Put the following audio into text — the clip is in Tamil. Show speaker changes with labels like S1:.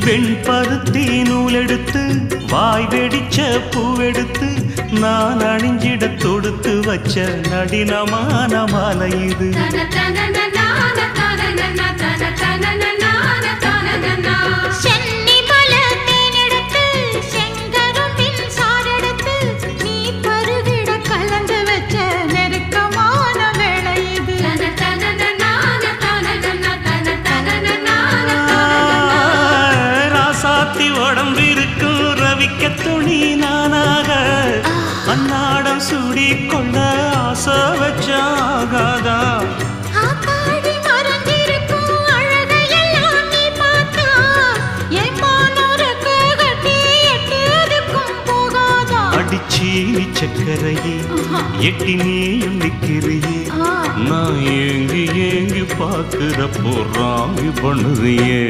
S1: வெண்பருத்தி நூலெடுத்து வாய் வெடிச்ச பூவெடுத்து நான் அணிஞ்சிட தொடுத்து வச்ச நடினமான மாலை இது. உடம்பிருக்கும் ரவிக்க துணி நானாக அன்னாடம் சூடி கொள்ள ஆசை வச்சாகாதா. அடிச்சீனி சக்கரையே எட்டி நீயும் நிக்கிறியே நான் ஏங்கி ஏங்கி பார்க்கிறப்போ ராங்கி பண்ணுறியே.